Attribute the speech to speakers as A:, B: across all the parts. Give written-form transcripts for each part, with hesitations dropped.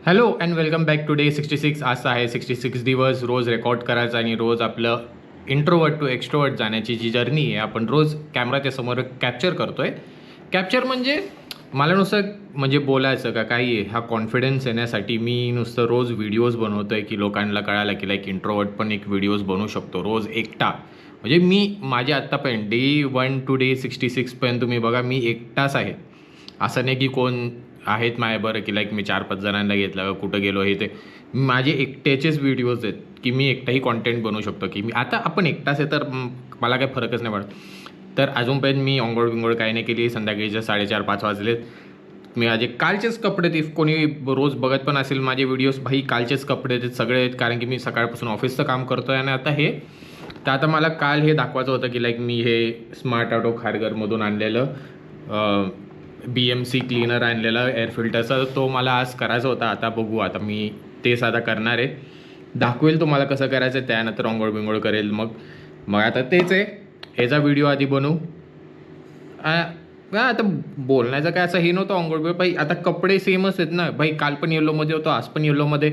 A: Hello and welcome back to day 66. असा आहे 66 दिवस रोज रेकॉर्ड करायचा आणि रोज आपलं इंट्रोवर्ट टू एक्स्ट्रोवर्ट जाण्याची जी जर्नी आहे आपण रोज कॅमेराच्या समोर कॅप्चर करतो आहे. कॅप्चर म्हणजे मला नुसतं म्हणजे बोलायचं का काही आहे, हा कॉन्फिडन्स येण्यासाठी मी नुसतं रोज व्हिडिओज बनवतो आहे की लोकांना कळायला की लाईक इंट्रोवर्ट पण एक व्हिडिओज बनवू शकतो रोज एकटा. म्हणजे मी माझे आत्तापर्यंत डे 1 टू डे 66पर्यंत तुम्ही बघा मी एकटाच आहे. असं नाही की कोण आहेत माझ्याबरोबर की लाईक मी 4-5 जणांना घेतलं कुठं गेलो हे ते. माझे एकट्याचेच व्हिडिओज आहेत की मी एकटाही कॉन्टेंट बनवू शकतो की मी आता आपण एकटाच आहे तर मला काही फरकच नाही पडत. तर अजूनपर्यंत मी अंघोळ बिंघोळ काही नाही केली. संध्याकाळीचे 4:30-5 वाजलेत. मी माझे कालचेच कपडे ते कोणी रोज बघत पण असेल माझे व्हिडिओज भाई कालचेच कपडे ते सगळे आहेत कारण की मी सकाळपासून ऑफिसचं काम करतो आहे. आणि आता हे तर आता मला काल हे दाखवायचं होतं की लाईक मी हे स्मार्ट ऑटो खारघरमधून आणलेलं BMC क्लीनर आणलेला एअर फिल्टरचा तो मला आज करायचा होता. आता बघू आता मी तेच आता करणार आहे. दाखवेल तुम्हाला कसं करायचं आहे त्यानंतर अंघोळ बिंघोळ करेल. मग आता तेच आहे. ह्याचा व्हिडिओ आधी बनवू. आता बोलण्याचं काय असं हे नव्हतं अंघोळ बिंघोळ भाई. आता कपडे सेमच आहेत ना भाई. काल पण येल्लोमध्ये होतो आज पण येल्लोमध्ये.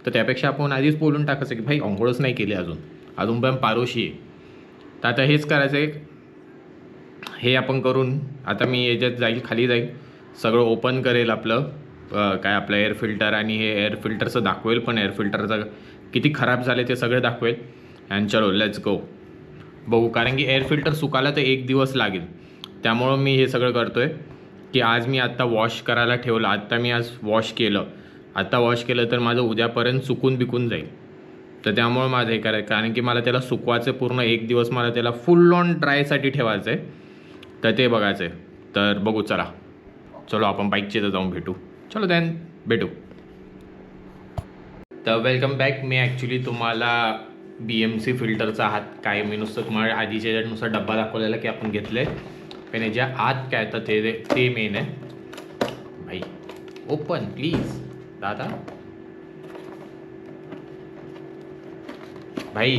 A: तर त्यापेक्षा आपण आधीच बोलून टाकायचं की भाई अंघोळच नाही केली अजून पण पारोशी आहे. तर आता हेच करायचं आहे. हे आपण करून आता मी याच्यात खाली जाईल सगळं ओपन करेल आपलं काय आपलं एअर फिल्टर आणि हे एअर फिल्टरचं दाखवेल पण एअर फिल्टरचं किती खराब झाले ते सगळं दाखवेल. अँड चलो लेट्स गो. बघू कारण की एअर फिल्टर सुकायला तर 1 दिवस लागेल. त्यामुळं मी हे सगळं करतो आहे की आज मी आत्ता वॉश करायला ठेवलं. आत्ता मी आज वॉश केलं तर माझं उद्यापर्यंत सुकून बिकून जाईल. तर त्यामुळं माझं हे करायचं कारण की मला त्याला सुकवायचं पूर्ण 1 दिवस मला त्याला फुल ऑन ड्रायसाठी ठेवायचं आहे. तर ते बघायचं आहे. तर बघू चलो आपण बाईकचे तर जाऊन भेटू. चलो देन भेटू. तर वेलकम बॅक. मी ॲक्च्युली तुम्हाला BMC फिल्टरचा हात काय मी नुसतं तुम्हाला आधीच्या नुसता डब्बा दाखवलेला की आपण घेतलं आहे पण याच्या आत काय तर ते मेन आहे भाई. ओपन प्लीज दादा भाई.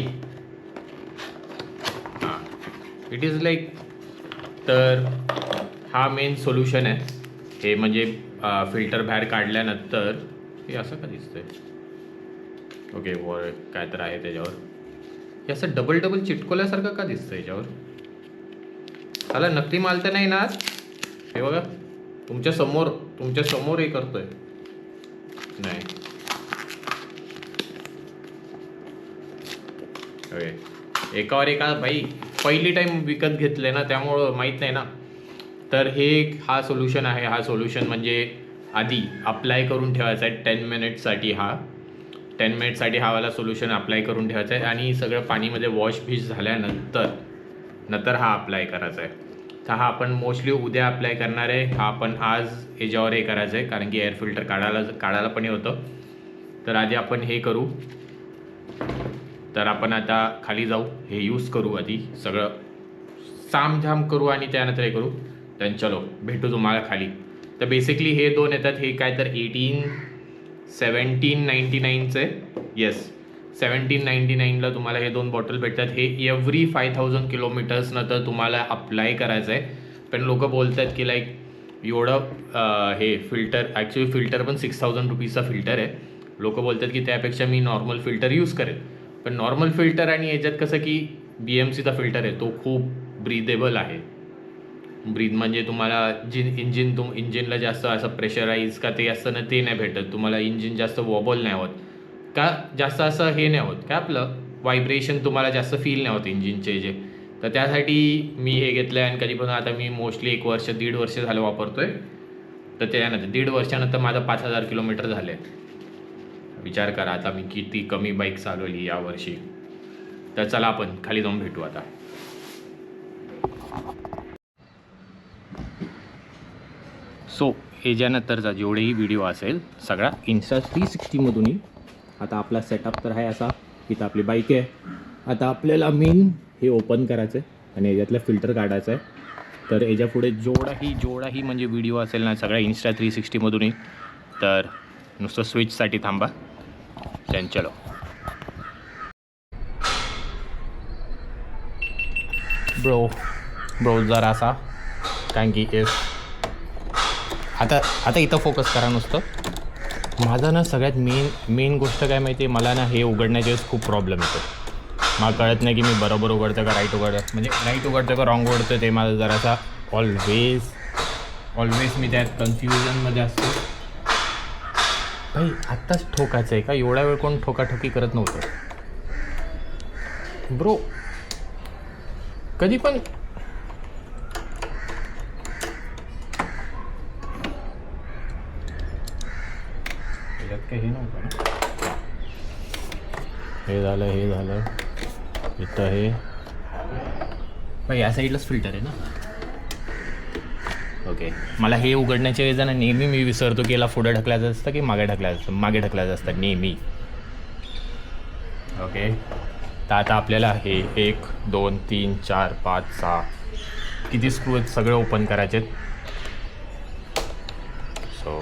A: हां इट इज लाईक तर हा मेन सोल्युशन आहे. हे म्हणजे फिल्टर बाहेर काढल्यानंतर हे असं का दिसतंय. ओके वर काय तर आहे त्याच्यावर. हे असं डबल चिटकवल्यासारखं का दिसतं याच्यावर. त्याला नकली माल तर नाही ना. हे बघा तुमच्या समोर हे करतोय. नाही ओके एकावर एका भाई पहिली टाईम विकत घेतले ना त्यामुळं माहीत नाही ना. तर हा सोल्युशन आहे. हा सोल्युशन म्हणजे आधी अप्लाय करून ठेवायचा आहे 10 मिनिटसाठी. 10 मिनिटसाठी वाला सोल्युशन अप्लाय करून ठेवायचा आहे आणि सगळं पाणीमध्ये वॉश झाल्यानंतर हा अप्लाय करायचा आहे. तर हा आपण मोस्टली उद्या अप्लाय करणार आहे. हा आपण आज याच्यावर हे करायचं आहे कारण की एअर फिल्टर काढायला पण हे होतं. तर आधी आपण हे करू. तर आपण आता खाली जाऊ हे यूज करू आधी सगळं सामझाम करू आणि त्यानंतर हे करू. तर चलो भेटू तुम्हाला खाली. तर बेसिकली हे दोन येतात. हे काय तर 1799चं आहे. येस 1799ला तुम्हाला हे 2 बॉटल भेटतात. हे एव्हरी 5000 किलोमीटर्सनं तर तुम्हाला अप्लाय करायचं आहे. पण लोक बोलतात की लाईक एवढं हे फिल्टर ॲक्च्युली फिल्टर पण 6000 रुपीजचा फिल्टर आहे. लोक बोलतात की त्यापेक्षा मी नॉर्मल फिल्टर यूज करेल. पण नॉर्मल फिल्टर आणि याच्यात कसं की BMCचा फिल्टर आहे तो खूप ब्रीदेबल आहे. म्हणजे तुम्हाला इंजिनला जास्त असं प्रेशराईज का ते असतं ना ते नाही भेटत. तुम्हाला इंजिन जास्त वॉबल नाही होत का जास्त असं हे नाही होत का आपलं व्हायब्रेशन तुम्हाला जास्त फील नाही होत इंजिनचे जे. तर त्यासाठी मी हे घेतलं आहे. आणि कधीपासून आता मी मोस्टली 1 वर्ष 1.5 वर्ष झालं वापरतो आहे. तर त्यानंतर 1.5 वर्षानंतर माझं 5000 किलोमीटर झाले. विचार करा आता मी किती कमी बाईक चालवली यावर्षी. तर चला आपण खाली जाऊन भेटू आता. सो याच्यानंतरचा जेवढेही व्हिडिओ असेल सगळा Insta360मधून येईल. आता आपला सेटअप तर आहे असा. इथं आपली बाईक आहे. आता आपल्याला मेन हे ओपन करायचं आहे आणि याच्यातलं फिल्टर काढायचं आहे. तर याच्या पुढे जेवढाही म्हणजे व्हिडिओ असेल ना सगळा Insta360मधून येईल. तर नुसतं स्विचसाठी थांबा. चलो ब्रो जरा असा कारण की आता इथं फोकस करा नुसतं. माझा ना सगळ्यात मेन गोष्ट काय माहिती आहे, मला ना हे उघडण्याच्या वेळेस खूप प्रॉब्लेम येतो. मला कळत नाही की मी बरोबर उघडतो का राईट उघडतो, म्हणजे राईट उघडतो का रॉंग उघडतो, ते मला जरासा ऑलवेज मी त्यात कन्फ्युजनमध्ये असतो. भाई आत्ताच ठोकायचं आहे का, एवढा वेळ कोण ठोकाठोकी करत नव्हतं ब्रो. कधी पण हे नव्हतं ना, हे झालं इथं हे भाई या साईडलाच फिल्टर आहे ना. ओके, मला हे उघडण्याच्या वेळेस ना नेहमी मी विसरतो की याला पुढे ढकलायचं असतं की मागे ढकलायचं असतं नेहमी. ओके, तर आता आपल्याला हे 1 2 3 4 5 6 किती स्क्रू आहेत सगळे ओपन करायचे आहेत. सो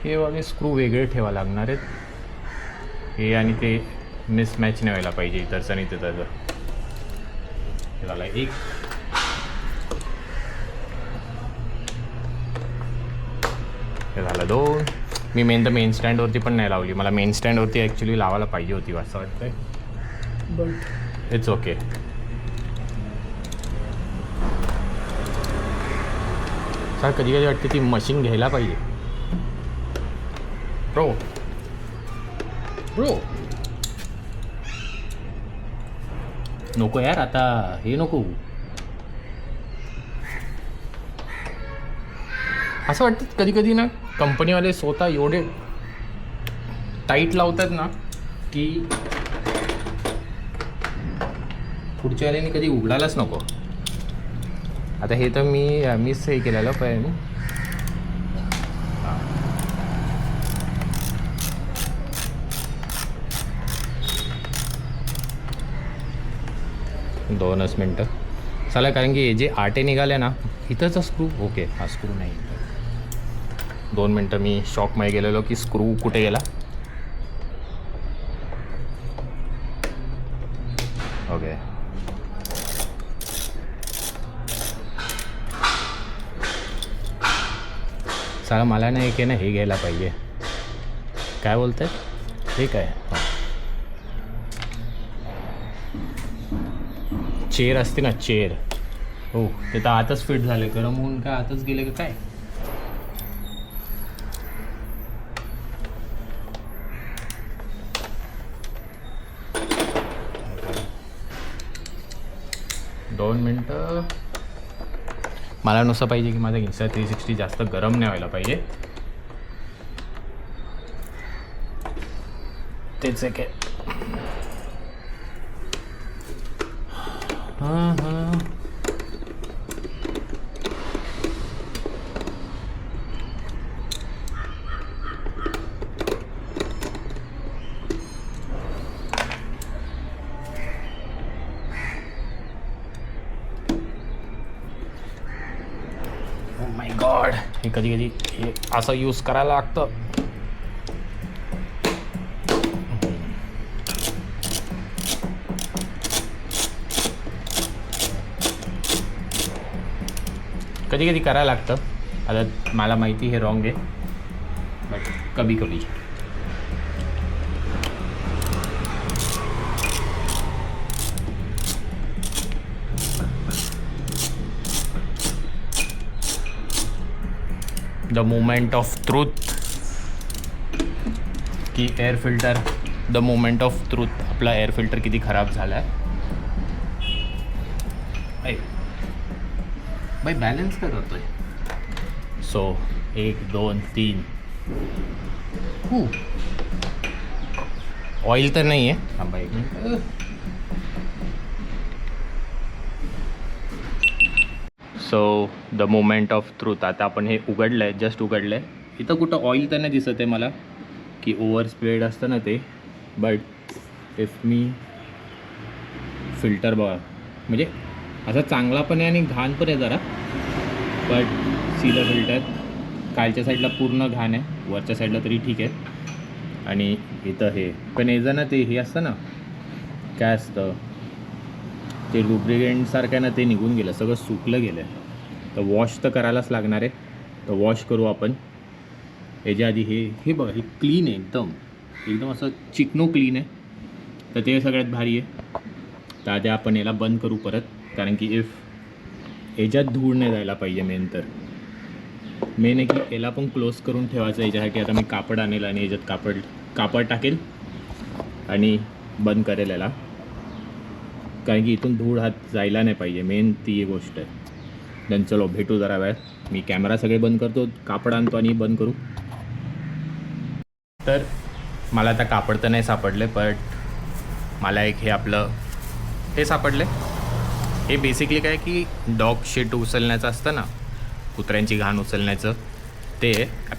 A: हे वाले स्क्रू वेगळे ठेवा लागणार आहेत. हे आणि ते मिसमॅच नाही व्हायला पाहिजे इथंच आणि तिथं. हे झालं 1, हे झालं 2. मी मेन स्टँडवरती पण नाही लावली, मला मेन स्टँडवरती ॲक्च्युली लावायला पाहिजे होती असं वाटतंय, बट इट्स ओके. सर कधी कधी वाटते ती मशीन घ्यायला पाहिजे. ब्रो नको यार, आता हे नको. असं वाटतं कधी कधी ना कंपनीवाले स्वतः एवढे टाईट लावतात ना की पुढच्या वेळेने कधी उघडायलाच नको. आता हे तर मीच हे केलेलं पण 2च मिनटं चला, कारण की हे जे आटे निघाले ना इथंच स्क्रू. ओके, हा स्क्रू नाही. 2 मिनटं मी शॉकमध्ये गेलेलो की स्क्रू कुठे गेला. ओके, चला मला ना एक आहे ना हे घ्यायला पाहिजे. काय बोलताय, हे काय चेअर असते ना, चेअर. हो, ते तर आताच फिट झाले, गरम होऊन काय आताच गेले का काय. दोन मिनटं. मला नुसतं पाहिजे की माझा Insta360 जास्त गरम नाही व्हायला पाहिजे. तेच आहे काय. हां माय गॉड, हे कधी कधी हे असं यूज करायला लागतं. कधी कधी करायला लागतं. आता मला माहिती हे रॉंग आहे, बट कभी द मोमेंट ऑफ ट्रूथ की air filter, the moment of truth. आपला एअर फिल्टर किती खराब झाला आहे. भाई बॅलन्स काय करतोय. सो 1 2 3. ऑइल तर नाही आहे. थांबा एक minute. So the moment of truth. आता आपण हे उघडलं आहे, जस्ट उघडलं आहे. इथं कुठं ऑइल तर नाही दिसत आहे मला, की ओव्हर स्प्रेड असतं ना ते. बट इफ मी फिल्टर बघा, म्हणजे असा चांगला पण आहे आणि घाण पण आहे जरा. बट सीधा फिल्टर खालच्या साईडला पूर्ण घाण आहे, वरच्या साईडला तरी ठीक आहे. आणि इथं हे पण याचं ना ते हे असतं ना, काय असतं ते लुब्रिकेंटसारखं ना, ते निघून गेलं, सगळं सुकलं गेलं आहे. तर वॉश तर करायलाच लागणार आहे. तर वॉश करू आपण. याच्या आधी हे बघा, हे क्लीन आहे एकदम एकदम असं चिकनो क्लीन आहे. तर ते सगळ्यात भारी आहे. तर आधी आपण याला बंद करू परत, कारण की याच्यात धूळ नाही जायला पाहिजे. मेन आहे की याला पण क्लोज करून ठेवायचं. याच्यासाठी आता मी कापड आणेल आणि याच्यात कापड टाकेल आणि बंद करेल याला, कारण की इथून धूळ हात जायला नाही पाहिजे. मेन ती गोष्ट आहे. देन चलो भेटू जरा वेळात. मी कॅमेरा सगळे बंद करतो, कापड आणतो आणि बंद करू. तर मला आता कापड तर नाही सापडले, बट मला एक हे आपलं हे सापडले. हे बेसिकली काय की डॉग शिट उचलण्याचं असतं ना, कुत्र्यांची घाण उचलण्याचं ते.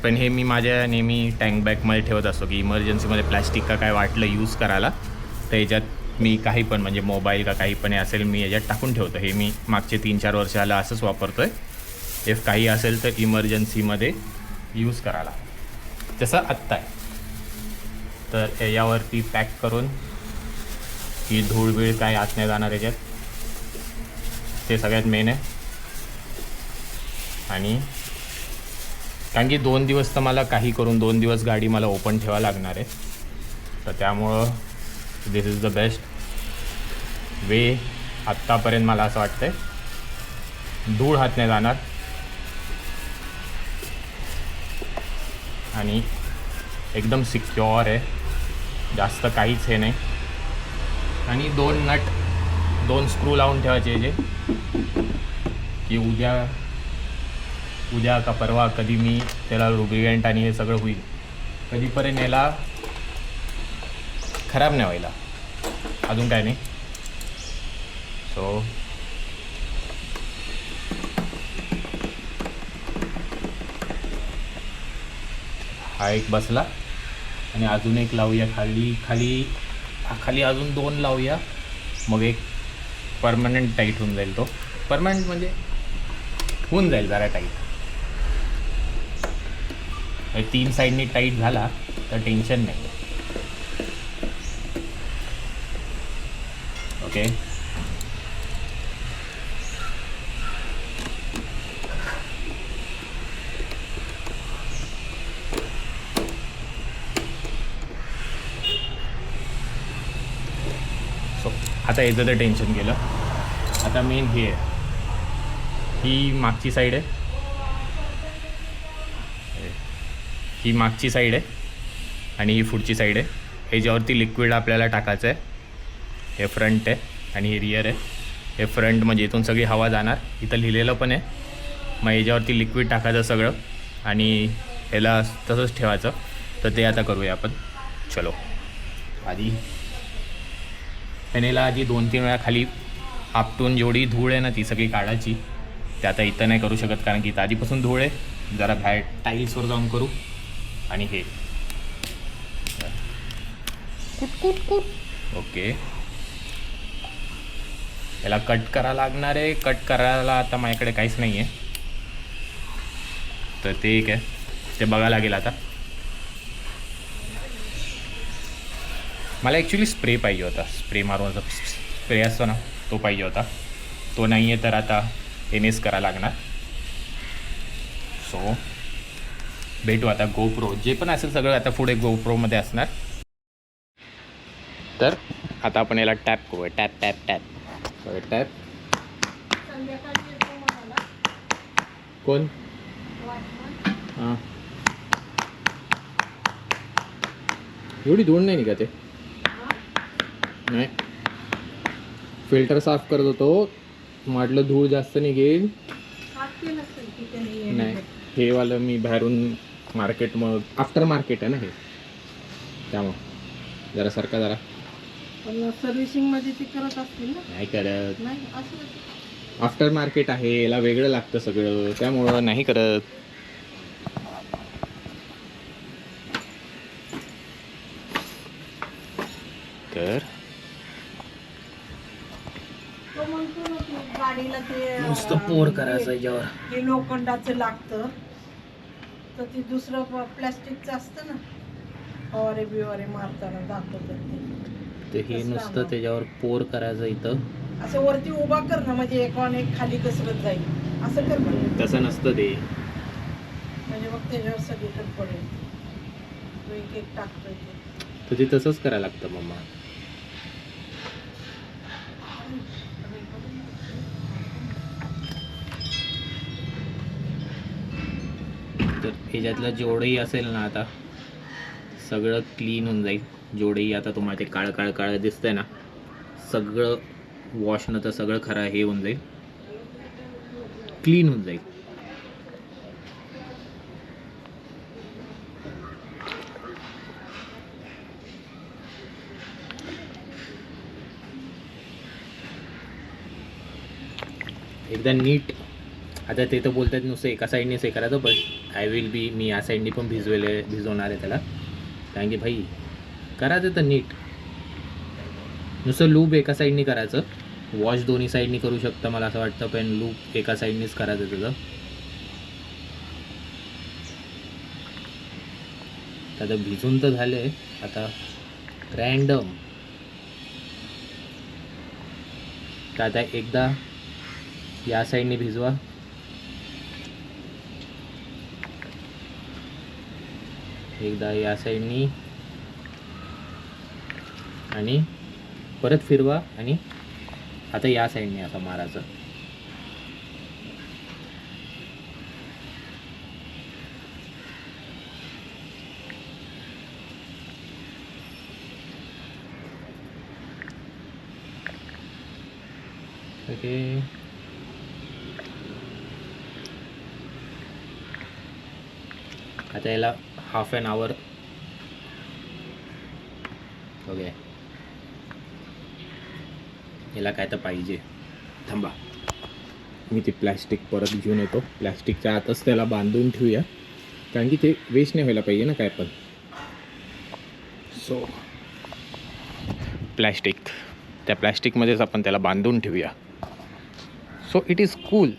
A: पण हे मी माझ्या नेहमी टँक बॅगमध्ये ठेवत असतो की इमर्जन्सीमध्ये प्लॅस्टिक का काय वाटलं यूज करायला, तर याच्यात मी काही पण म्हणजे मोबाईल का काही पण असेल मी याच्यात टाकून ठेवतो. हे मी मागचे 3-4 वर्ष आलं असंच वापरतो आहे. इफ काही असेल तर इमर्जन्सीमध्ये यूज करायला, जसं आत्ता आहे. तर यावरती पॅक करून ही धूळ बीळ काय आत नाही जाणार याच्यात, ते सगळ्यात मेन आहे. आणि कारण की 2 दिवस तर मला काही करून 2 दिवस गाडी मला ओपन ठेवावं लागणार आहे. तर त्यामुळं दिस इज द बेस्ट वे आत्तापर्यंत. मला असं वाटतंय धूळ हात नाही जाणार आणि एकदम सिक्युअर आहे. जास्त काहीच हे नाही. आणि 2 स्क्रू लावून ठेवायचे जे की उद्या का परवा कधी मी त्याला लुब्रिकेंट आणि हे सगळं होईल, कधीपर्यंत याला खराब नाही व्हायला. अजून काय नाही. सो हा एक बसला आणि अजून एक लावूया खाली अजून 2 लावूया. मग एक परमनंट टाईट होऊन जाईल. तो परमनंट म्हणजे होऊन जाईल जरा टाईट. 3 साईडनी टाईट झाला तर टेन्शन नाही. ओके. सो आता याचं तर टेन्शन गेलं. आता मेन हे आहे, ही मागची साईड आहे. ही मागची साईड आहे आणि ही पुढची साईड आहे. ह्याच्यावरती लिक्विड आपल्याला टाकायचं आहे. हे फ्रंट आहे आणि हे रियर आहे. हे फ्रंट म्हणजे इथून सगळी हवा जाणार. इथं लिहिलेलं पण आहे. मग याच्यावरती लिक्विड टाकायचं सगळं आणि ह्याला तसंच ठेवायचं. तर ते आता करूया आपण. चलो आधी ह्यानेला आधी 2-3 वेळा खाली आपटून जेवढी धूळ आहे ना ती सगळी काढायची. ते आता इथं नाही करू शकत कारण की इथं आधीपासून धूळ आहे. जरा बाहेर टाईल्सवर जाऊन करू. आणि हे ओके. याला कट करायला लागणार आहे. कट करायला आता माझ्याकडे काहीच नाही आहे, तर ते एक आहे, ते बघायला लागेल आता. मला ॲक्च्युली स्प्रे पाहिजे होता. स्प्रे मारून स्प्रे असतो ना, तो पाहिजे होता. तो नाही आहे तर आता एनएस करायला लागणार. सो भेटू आता. गोप्रो जे पण असेल सगळं आता पुढे गोप्रोमध्ये असणार. तर आता आपण याला टॅप करूया. Tap tap tap tap. कोण? हां, एवढी धूळ नाही का? ते नाही, फिल्टर साफ करत होतो, म्हटलं धूळ जास्त निघेल. नाही, हे वालं मी बाहेरून मार्केट, मग आफ्टर मार्केट आहे ना हे, त्यामुळं जरा सारखा जरा
B: सर्व्हिसिंग मध्ये ते करत असतील ना.
A: नाही करत.
B: नाही असं
A: आफ्टर मार्केट आहे, याला वेगळं लागतं सगळं, त्यामुळं नाही करत. तर
B: तो म्हणतो ना की गाडीला ते
A: नुसतं पोर करायचं याच्यावर.
B: हे लोखंडाचं लागतं, तर ते दुसरं प्लॅस्टिकचं असतं ना, फवारे बिवारे मारताना दाखवतात
A: ते हे नुसतं त्याच्यावर पोर करायचं इथं.
B: असं वरती उभा कर ना, म्हणजे एक एक खाली कसरत जाईल, असं कर म्हणजे.
A: तसं नसतं ते.
B: म्हणजे मग त्याच्यावर सगळीकडे पडेल. तो एक एक टाकतोय ते.
A: तर ते तसंच करायला लागतं मम्मा. तर ह्याच्यातलं जेवढंही असेल ना आता सगळं क्लीन होऊन जाईल. जेवढंही आता तुम्हाला ते काळं काळं काळं दिसतंय ना, सगळं वॉशनं तर सगळं खरं हे होऊन जाईल, क्लीन होऊन जाईल. एकदा नीट. आता ते तर बोलतात नुसतं एका साईडनेच हे करायचं, बट आय विल बी, मी या साईडने पण भिजवणार आहे त्याला. कारण की भाई करायचं तर नीट. नुसतं लूप एका साईडने करायचं, वॉश दोन्ही साईडनी करू शकतं मला असं वाटतं, पण लूप एका साईडनीच करायचं त्याचं. आता भिजून तर झालं आहे. आता रँडम तर आता एकदा या साईडने भिजवा, एकदा या साईडनी, आणि परत फिरवा, आणि आता या साईडने आता मारायचं. ओके. आता याला हाफ ॲन आवर. ओके, याला काय तर पाहिजे. थांबा, मी ते प्लॅस्टिक परत घेऊन येतो. प्लॅस्टिकच्या आतच त्याला बांधून ठेवूया, कारण की ते वेस्ट नाही व्हायला पाहिजे ना काय पण. सो प्लॅस्टिक, त्या प्लॅस्टिकमध्येच आपण त्याला बांधून ठेवूया. So it is cool.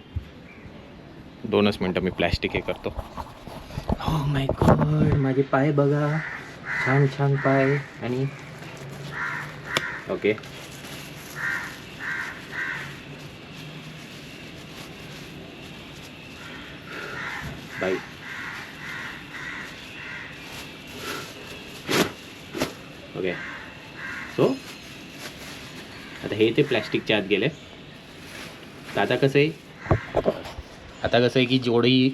A: 2च मिनटं मी प्लॅस्टिक हे करतो. हो माय गॉड, माझे पाय बघा, छान छान पाय. आणि ओके, बाय. ओके, सो आता हे ते प्लॅस्टिकच्या आत गेले. तर आता कसं आहे की जेवढंही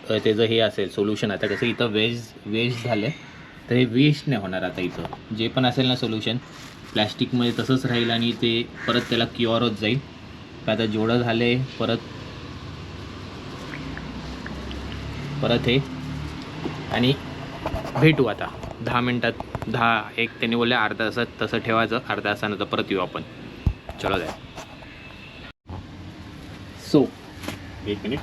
A: त्याचं हे असेल सोल्युशन, आता कसं इथं वेस्ट झालं आहे, तर हे वेस्ट नाही होणार. आता इथं जे पण असेल ना सोल्युशन प्लॅस्टिकमध्ये तसंच राहील, आणि ते परत त्याला क्युअर होत जाईल. तर आता जेवढं झालं आहे परत हे, आणि भेटू आता 10 मिनटात. एक त्यांनी बोलले अर्धा तासात तसं ठेवायचं, अर्ध्या तासानंतर परत येऊ आपण. चलो द्या. So 1 minute.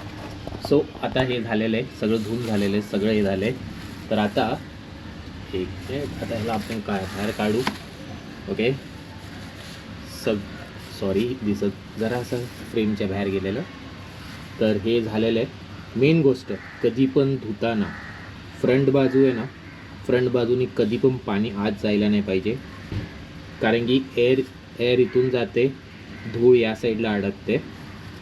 A: सो आता हे झालेलं आहे, सगळं धुवून झालेलं आहे, सगळं हे झालं आहे. तर आता आता ह्याला आपण बाहेर काढू. ओके, सॉरी दिसत जरा असं फ्रेमच्या बाहेर गेलेलं. तर हे झालेलं आहे. मेन गोष्ट, कधी पण धुताना फ्रंट बाजू आहे ना, फ्रंट बाजूनी कधी पण पाणी आत जायला नाही पाहिजे, कारण की एअर इथून जाते, धूळ या साईडला अडकते.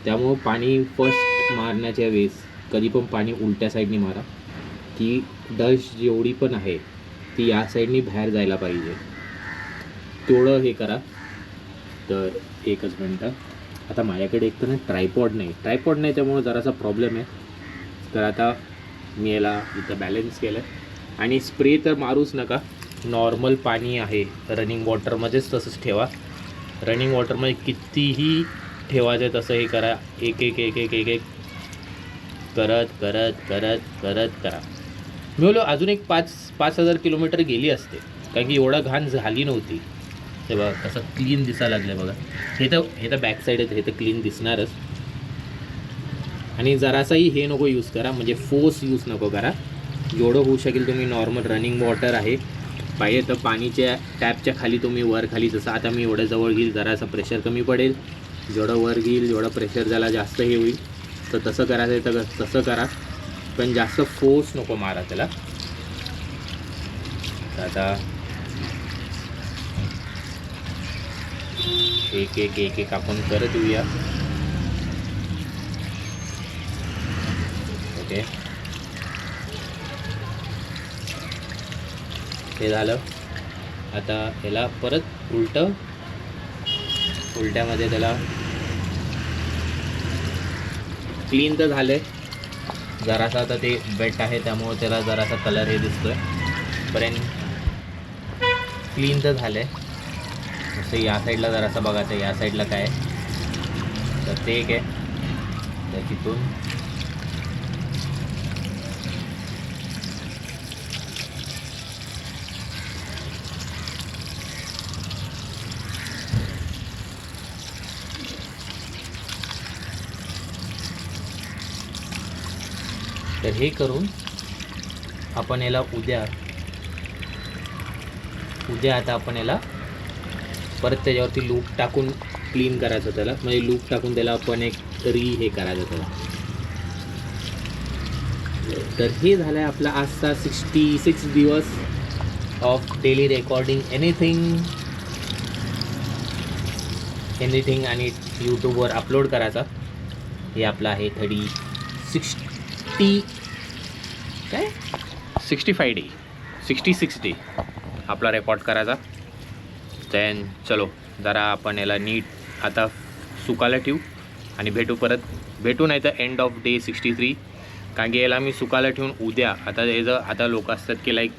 A: त्यामुळं पाणी फर्स्ट मारण्याच्या वेळेस कधी पण पाणी उलट्या साईडनी मारा, की डस्ट जेवढी पण आहे ती या साईडनी बाहेर जायला पाहिजे. तेवढं हे करा. तर 1च मिनटं. आता माझ्याकडे एक तर ना ट्रायपॉड नाही, त्यामुळं जरासा प्रॉब्लेम आहे. तर आता मी याला इथं बॅलन्स केलं आहे. आणि स्प्रे तर मारूच नका, नॉर्मल पाणी आहे रनिंग वॉटरमध्येच तसंच ठेवा. रनिंग वॉटरमध्ये कितीही ठेवायचं तसं हे करा, एक करत करा. मी बोलो अजून एक 5,000 किलोमीटर गेली असते, कारण की एवढा घाण झाली नव्हती. ते बघा कसं क्लीन दिसायला लागलं बघा. हे तर बॅक साईड आहे, हे तर क्लीन दिसणारच. आणि जरासाही हे नको यूज करा, म्हणजे फोर्स यूज नको करा. जेवढं होऊ शकेल तुम्ही नॉर्मल रनिंग वॉटर आहे, पाहिजे तर पाणीच्या टॅपच्या खाली तुम्ही वर खाली, जसं आता मी एवढं जवळ घेईल जरासा प्रेशर कमी पडेल, जेवढं वर घेईल जेवढं प्रेशर झाला जास्त हे होईल. तर तसं करायचं आहे तर तसं करा, पण जास्त फोर्स नको मारा त्याला. आता एक आपण करत येऊया. ओके, हे झालं. आता याला परत उलट्यामध्ये त्याला क्लीन तर झालं आहे. जरासा आता ते वेट आहे त्यामुळे त्याला जरासा कलर हे दिसतो आहे, पर्यंत क्लीन तर झालं आहे. जसं या साईडला जरासा बघायचं, या साईडला काय आहे तर ते एक आहे. तर तिथून तर हे करून आपण याला उद्या आता आपण याला परत त्याच्यावरती लूप टाकून क्लीन करायचं त्याला, म्हणजे लूप टाकून त्याला आपण एक हे करायचं त्याला. तर हे झालं आहे आपला आजचा 66 दिवस ऑफ डेली रेकॉर्डिंग एनिथिंग आणि यूट्यूबवर अपलोड करायचा. हे आपलं आहे 66 डे आपला रेकॉर्ड करायचा. देन चलो जरा आपण याला नीट आता सुकायला ठेवू आणि भेटू नाही तर एंड ऑफ डे 63. कारण की याला मी सुकायला ठेवून उद्या आता लोक असतात की लाईक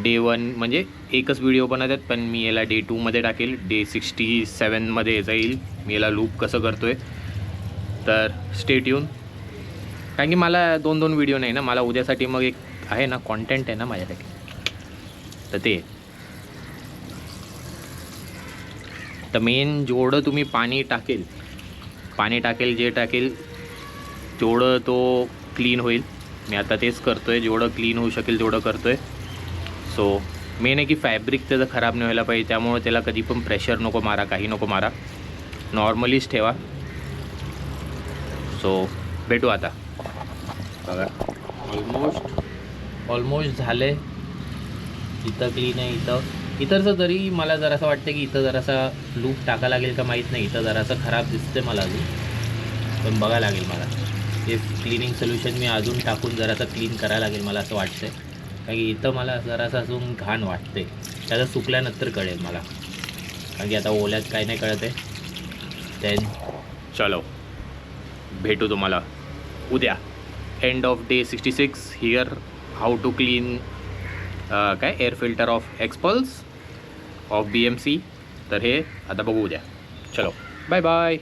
A: डे 1 म्हणजे एकच व्हिडिओ बनवतात, पण मी याला डे 2 मध्ये टाकेल, डे 67 मध्ये जाईल मी याला लूप कसं करतो आहे. तर स्टे ट्यून. कारण की मला 2 व्हिडिओ नाही ना, मला उद्यासाठी मग एक आहे ना कॉन्टेंट आहे ना माझ्यासाठी, तर ते तर मेन जेवढं तुम्ही पाणी टाकेल जे टाकेल तेवढं तो क्लीन होईल. मी आता तेच करतो आहे, जेवढं क्लीन होऊ शकेल तेवढं करतो आहे. सो मेन आहे की फॅब्रिक त्याचं खराब नाही व्हायला पाहिजे, त्यामुळे त्याला कधी पण प्रेशर नको मारा, काही नको मारा, नॉर्मलीच ठेवा. सो भेटू आता. बघा ऑलमोस्ट झालं आहे. इथं क्लीन आहे. इतरचं तरी मला जरासं वाटतं की इथं जरासा लूप टाका लागेल का माहीत नाही. इथं जरासं खराब दिसते मला अजून, पण बघा लागेल मला. हे क्लिनिंग सोल्युशन मी अजून टाकून जरासं क्लीन करायला लागेल मला असं वाटतं आहे. कारण की इथं मला जरासं अजून घाण वाटते. त्याचं सुकल्यानंतर कळेल मला, कारण की आता ओल्यात काय नाही कळत आहे. देन चलो भेटू तुम्हाला उद्या end of day 66. Here how to clean air filter of एक्सपल्स ऑफ BMC. तर हे आता बघू उद्या. चलो बाय बाय.